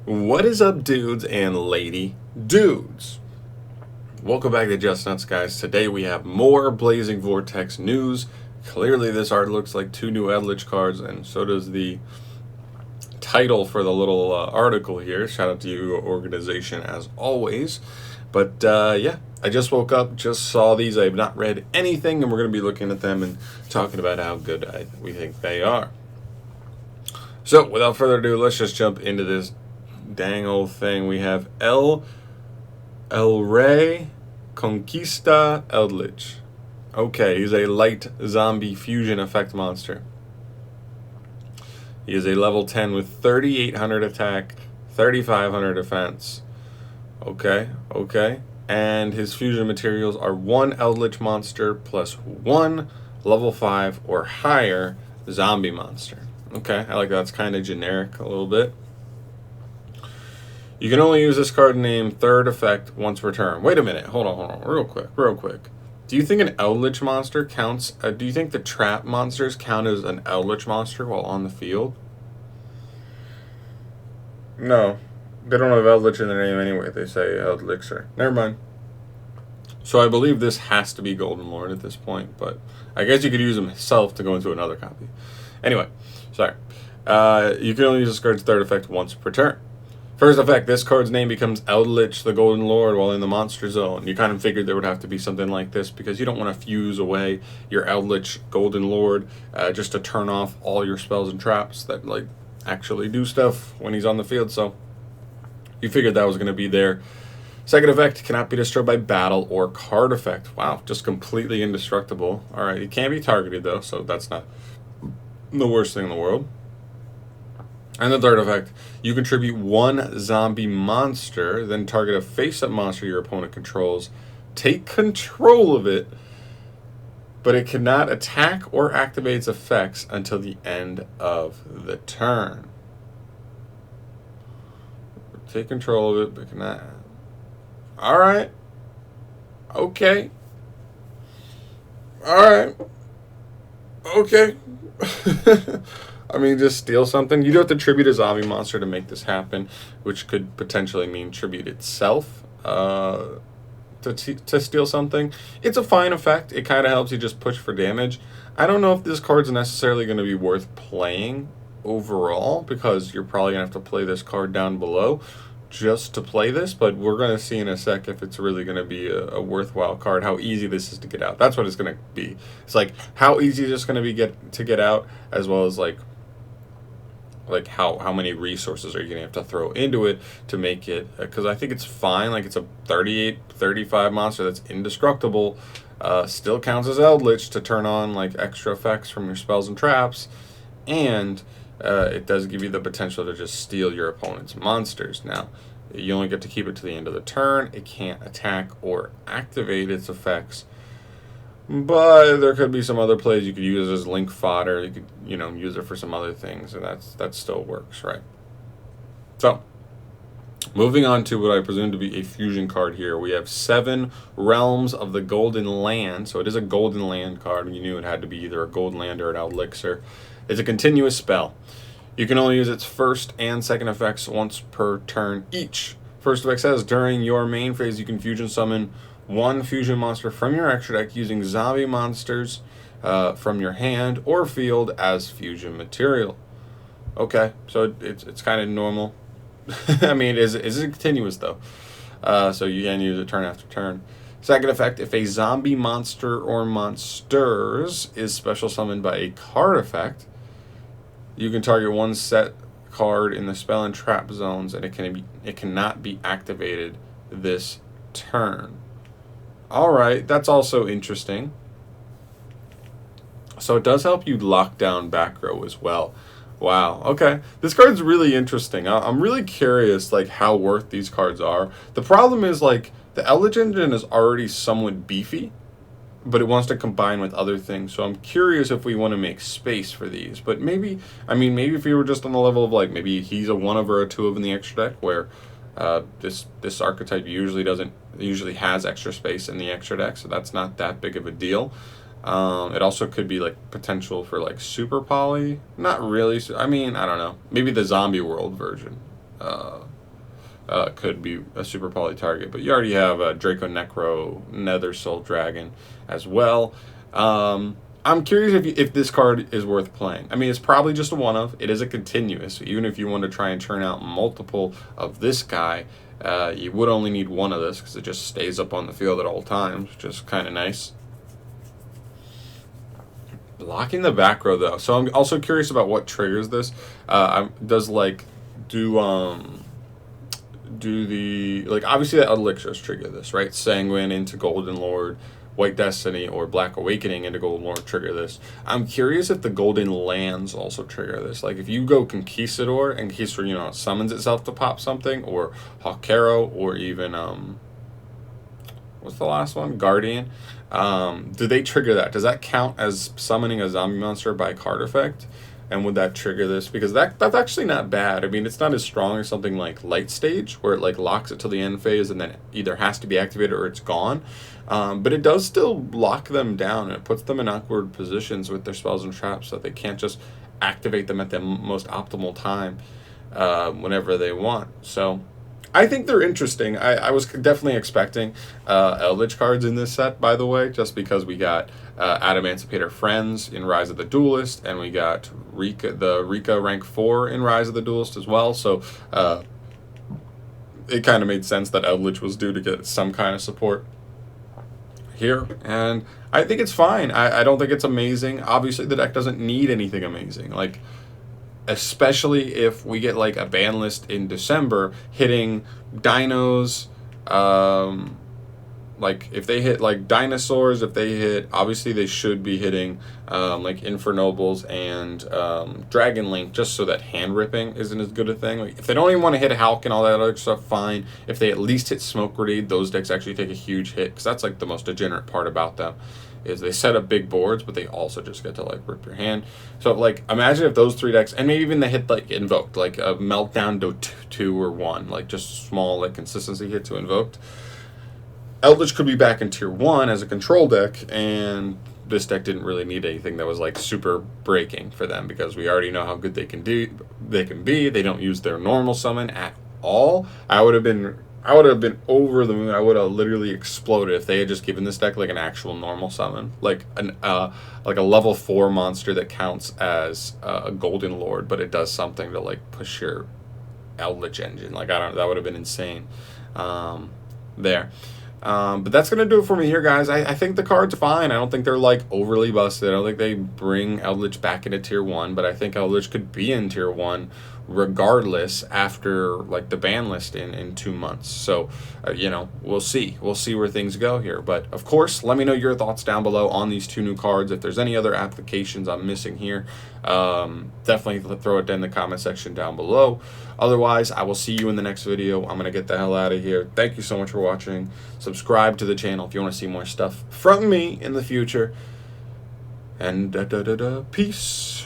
What is up, dudes and lady dudes? Welcome back to Just Nuts, guys. Today we have more Blazing Vortex news. Clearly, this art looks like two new Eldlich cards, and so does the title for the little article here. Shout out to your organization as always. But yeah, I just woke up, just saw these. I have not read anything, and we're going to be looking at them and talking about how good we think they are. So, without further ado, let's just jump into this dang old thing. We have El Rey Conquista Eldlich. Okay, he's a light zombie fusion effect monster. He is a level 10 with 3,800 attack, 3,500 defense. Okay. And his fusion materials are 1 Eldlich monster plus 1 level 5 or higher zombie monster. Okay, I like that. It's kind of generic a little bit. You can only use this card name third effect once per turn. Wait a minute. Hold on. Real quick. Do you think an Eldlich monster counts? Do you think the trap monsters count as an Eldlich monster while on the field? No. They don't have Eldlich in their name anyway. They say Eldlixer. Never mind. So I believe this has to be Golden Lord at this point, but I guess you could use him himself to go into another copy. Anyway, sorry. You can only use this card's third effect once per turn. First effect, this card's name becomes Eldlich, the Golden Lord, while in the monster zone. You kind of figured there would have to be something like this because you don't want to fuse away your Eldlich Golden Lord just to turn off all your spells and traps that like actually do stuff when he's on the field. So you figured that was going to be there. Second effect, cannot be destroyed by battle or card effect. Wow, just completely indestructible. All right, it can be targeted though, so that's not the worst thing in the world. And the third effect, you contribute 1 zombie monster, then target a face-up monster your opponent controls. Take control of it, but it cannot attack or activate its effects until the end of the turn. Take control of it, but cannot. Alright. Okay. Alright. Okay. I mean, just steal something. You do have to tribute a zombie monster to make this happen, which could potentially mean tribute itself to steal something. It's a fine effect. It kind of helps you just push for damage. I don't know if this card's necessarily going to be worth playing overall, because you're probably going to have to play this card down below just to play this, but we're going to see in a sec if it's really going to be a worthwhile card, how easy this is to get out. That's what it's going to be. It's like how easy is this going to be to get out, as well as like how many resources are you going to have to throw into it to make it, because I think it's fine. Like, it's a 38, 35 monster that's indestructible, still counts as Eldlich to turn on like extra effects from your spells and traps, and it does give you the potential to just steal your opponent's monsters. Now, you only get to keep it to the end of the turn. It can't attack or activate its effects, but there could be some other plays. You could use it as link fodder. You could, use it for some other things, and that still works, right? So, moving on to what I presume to be a fusion card here. We have 7 Realms of the Golden Land. So it is a Golden Land card. You knew it had to be either a Golden Land or an Eldlixer. It's a continuous spell. You can only use its first and second effects once per turn each. First effect says, during your main phase, you can fusion summon 1 fusion monster from your extra deck using zombie monsters from your hand or field as fusion material. Okay, so it's kind of normal. I mean, is it continuous though? So you can use it turn after turn. Second effect, if a zombie monster or monsters is special summoned by a card effect, you can target 1 set card in the spell and trap zones, and it cannot be activated this turn. Alright, that's also interesting. So it does help you lock down back row as well. Wow, okay. This card's really interesting. I'm really curious like how worth these cards are. The problem is like the Eldlich engine is already somewhat beefy, but it wants to combine with other things. So I'm curious if we want to make space for these. But maybe if we were just on the level of like maybe he's a 1 of or a 2 of in the extra deck, where this archetype usually has extra space in the extra deck, so that's not that big of a deal. It also could be like potential for like super poly. Not really. I mean, I don't know. Maybe the zombie world version. could be a super poly target. But you already have a Draco Necro Nether Soul Dragon as well. I'm curious if this card is worth playing. I mean, it's probably just a one of. It is a continuous. Even if you want to try and turn out multiple of this guy, you would only need one of this because it just stays up on the field at all times, which is kind of nice. Blocking the back row though, so I'm also curious about what triggers this. Does like do the like obviously the elixirs trigger this, right? Sanguine into Golden Lord, White Destiny, or Black Awakening into Golden Lord trigger this. I'm curious if the Golden Lands also trigger this. Like if you go Conquistador and Conquistador, summons itself to pop something, or Hawkero, or even what's the last one? Guardian. Do they trigger that? Does that count as summoning a zombie monster by card effect? And would that trigger this? Because that's actually not bad. I mean, it's not as strong as something like Light Stage, where it like locks it till the end phase and then it either has to be activated or it's gone. But it does still lock them down, and it puts them in awkward positions with their spells and traps, so they can't just activate them at the most optimal time whenever they want. So I think they're interesting. I was definitely expecting Eldlich cards in this set, by the way, just because we got Adamancipator Friends in Rise of the Duelist, and we got Rika rank 4 in Rise of the Duelist as well. So it kind of made sense that Eldlich was due to get some kind of support here, and I think it's fine. I don't think it's amazing. Obviously, the deck doesn't need anything amazing. Like, especially if we get like a ban list in December hitting dinos, like if they hit like dinosaurs, if they hit, obviously they should be hitting like Infernobles and Dragon Link, just so that hand ripping isn't as good a thing. Like if they don't even want to hit Hulk and all that other stuff, fine. If they at least hit Smoke Grenade, those decks actually take a huge hit, because that's like the most degenerate part about them, is they set up big boards, but they also just get to like rip your hand. So like imagine if those three decks, and maybe even they hit like Invoked, like a Meltdown to 2 or 1, like just small like consistency hit to Invoked. Eldlich could be back in tier 1 as a control deck, and this deck didn't really need anything that was like super breaking for them, because we already know how good they can be. They don't use their normal summon at all. I would have been over the moon. I would have literally exploded if they had just given this deck like an actual normal summon, like a level 4 monster that counts as a Golden Lord, but it does something to like push your Eldlich engine. Like that would have been insane. There. But that's going to do it for me here, guys. I think the card's fine. I don't think they're, like, overly busted. I don't think they bring Eldlich back into Tier 1, but I think Eldlich could be in Tier 1 regardless after, like, the ban list in 2 months. So, we'll see. We'll see where things go here. But, of course, let me know your thoughts down below on these 2 new cards. If there's any other applications I'm missing here, definitely throw it in the comment section down below. Otherwise, I will see you in the next video. I'm going to get the hell out of here. Thank you so much for watching. Subscribe to the channel if you want to see more stuff from me in the future. And peace.